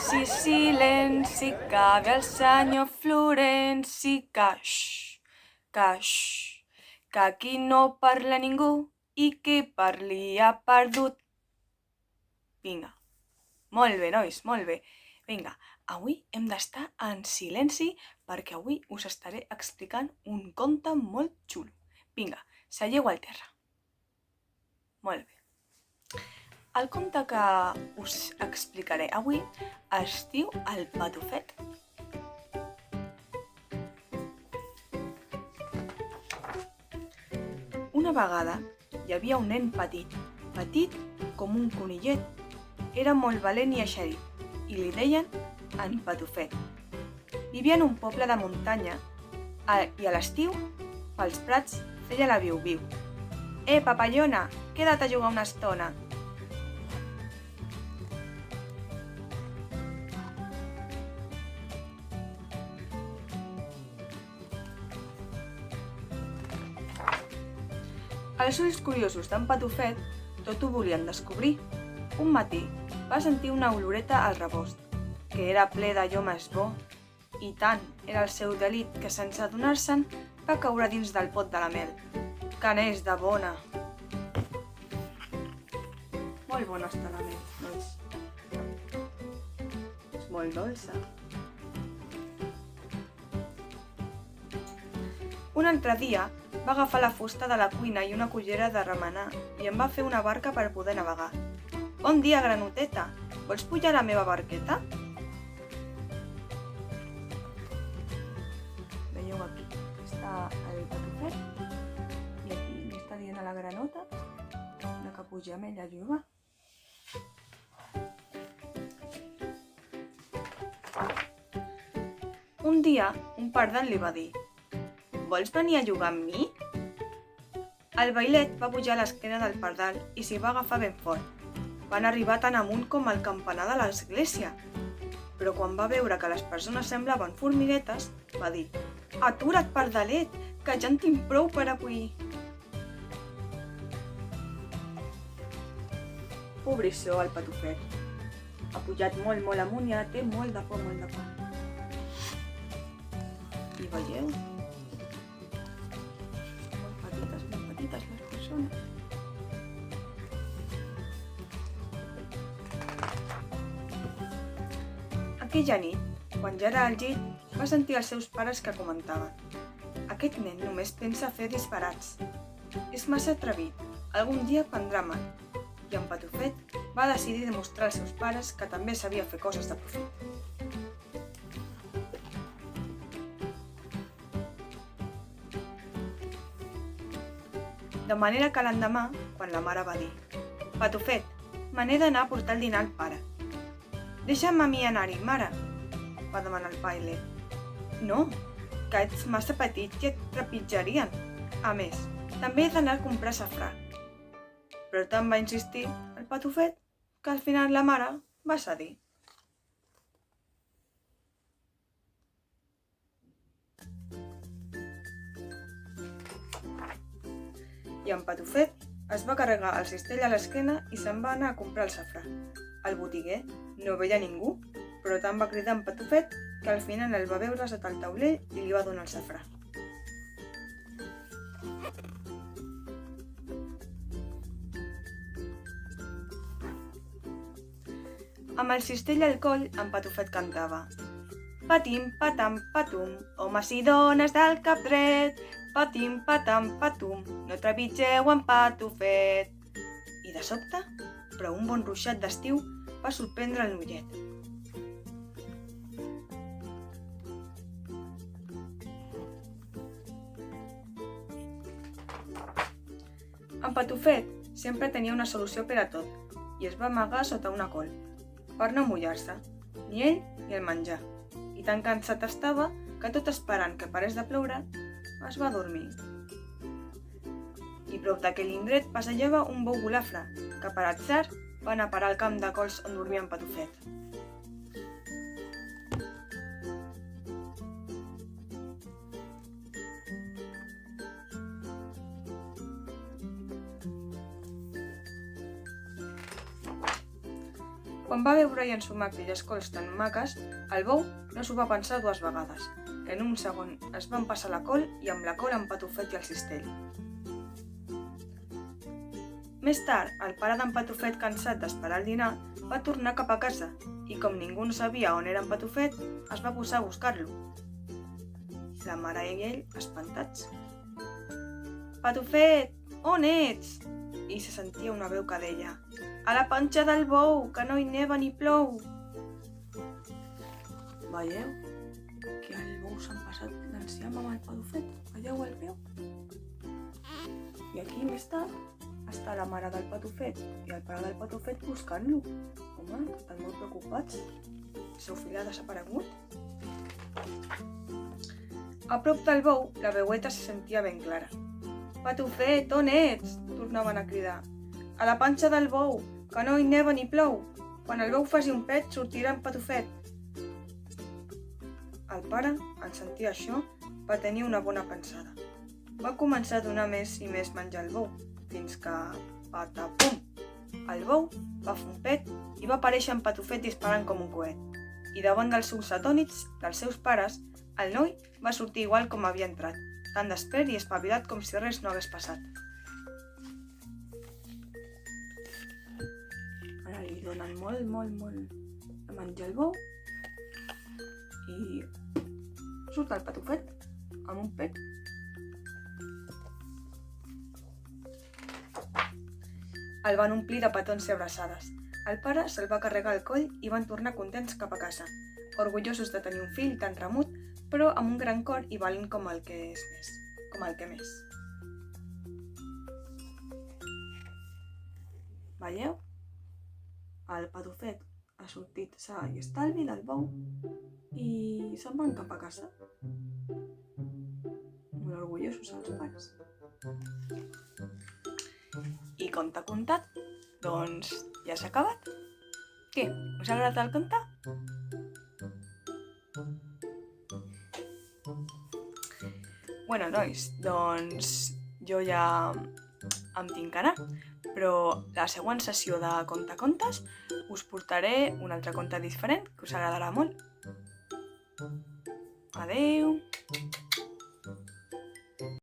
Silenci, silenci, que ve el senyor Florenci, que aquí no parla ningú i qui parli ha perdut. Vinga, molt bé, nois, molt bé. Vinga, avui hem d'estar en silenci perquè avui us estaré explicant un conte molt xulo. Vinga, seieu al terra. Molt bé. El conte que us explicaré avui es diu El Patufet. Una vegada hi havia un nen petit com un conillet. Era molt valent i eixerit i li deien en Patufet. Vivia en un poble de muntanya i a l'estiu, pels prats, feia la viu-viu. Papallona, queda't a jugar una estona. Els ulls curiosos d'en Patufet tot ho volien descobrir. Un matí va sentir una oloreta al rebost, que era ple d'allò més bo, i tant era el seu delit que sense adonar-se'n va caure dins del pot de la mel. Que n'és de bona! Molt bona està la mel, nois. És molt dolça. Un altre dia va agafar la fusta de la cuina i una cullera de remenar i en va fer una barca per poder navegar. Bon dia, granoteta! Vols pujar a la meva barqueta? Veieu aquí, està el Patufet i aquí li està dient a la granota que pugi amb ella a jugar. Un dia, un pardal li va dir: vols venir a jugar amb mi? El vailet va pujar a l'esquena del pardal i s'hi va agafar ben fort. Van arribar tan amunt com el campanar de l'església. Però quan va veure que les persones semblaven formiguetes, va dir: atura't, pardalet, que ja en tinc prou per avui. Pobrissó el Patufet. Ha pujat molt amunt i ara té molt de por. I veieu? Molt petites les persones. Aquella nit, quan ja era al llit, va sentir els seus pares que comentaven: aquest nen només pensa fer disbarats. És massa atrevit, algun dia prendrà mal. I en Patufet va decidir demostrar als seus pares que també sabia fer coses de profit. De manera que l'endemà, quan la mare va dir: Patufet, me n'he d'anar a portar el dinar al pare. Deixa'm a mi anar-hi, mare, va demanar el vailet. No, que ets massa petit i et trepitjarien. A més, també he d'anar a comprar safrà. Però tant va insistir el Patufet que al final la mare va cedir. I en Patufet es va carregar el cistell a l'esquena i se'n va anar a comprar el safrà. El botiguer no veia ningú, però tant va cridar en Patufet que al final el va veure sota el taulell i li va donar el safrà. Amb el cistell al coll, en Patufet cantava: patim, patam, patum, homes i dones del cap dret, patim, patam, patum, no trepitgeu en Patufet. I de sobte, però un bon ruixat d'estiu va sorprendre el noiet. En Patufet sempre tenia una solució per a tot i es va amagar sota una col, per no mullar-se, ni ell ni el menjar. I tan cansat estava que tot esperant que parés de ploure, es va dormir. I prop d'aquell indret passejava un bou golafre, que per atzar va anar a parar al camp de cols on dormia en Patufet. Quan va veure i ensumar aquelles cols tan maques, el bou no s'ho va pensar dues vegades, que en un segon es van passar la col i amb la col en Patufet i el cistell. Més tard, el pare d'en Patufet, cansat d'esperar el dinar, va tornar cap a casa i, com ningú no sabia on era en Patufet, es va posar a buscar-lo. La mare i ell, espantats. «Patufet, on ets?» I se sentia una veu que deia: «A la panxa del bou, que no hi neva ni plou!» Veieu que el bou s'ha passat l'enciam amb el Patufet? Veieu el peu? I aquí més tard està la mare del Patufet i el pare del Patufet buscant-lo. Home, estan molt preocupats. El seu fill ha desaparegut. A prop del bou, la veueta se sentia ben clara. «Patufet, on ets?» tornaven a cridar. «A la panxa del bou, que no hi neva ni plou. Quan el bou faci un pet, sortirà en Patufet». El pare, en sentir això, va tenir una bona pensada. Va començar a donar més i més menjar al bou, fins que, patapum, el bou va fer un pet i va aparèixer en Patufet disparant com un coet. I davant dels ulls atònits dels seus pares, el noi va sortir igual com havia entrat, tan despert i espavilat com si res no hagués passat. Ara li donen molt de menjar al bou i surt el Patufet amb un pet. El van omplir de petons i abraçades. El pare se'l va carregar al coll i van tornar contents cap a casa, orgullosos de tenir un fill tan remut, però amb un gran cor i valent com el que més. Veieu? El Patufet ha sortit sa i estalvi del bou i se'n van cap a casa. Molt orgullosos els pares. I conte contat, doncs ja s'ha acabat. Què? Us ha agradat el conte? Bueno, nois, doncs jo ja em tinc que anar, però la següent sessió de contes us portaré un altre conte diferent que us agradarà molt. Adeu!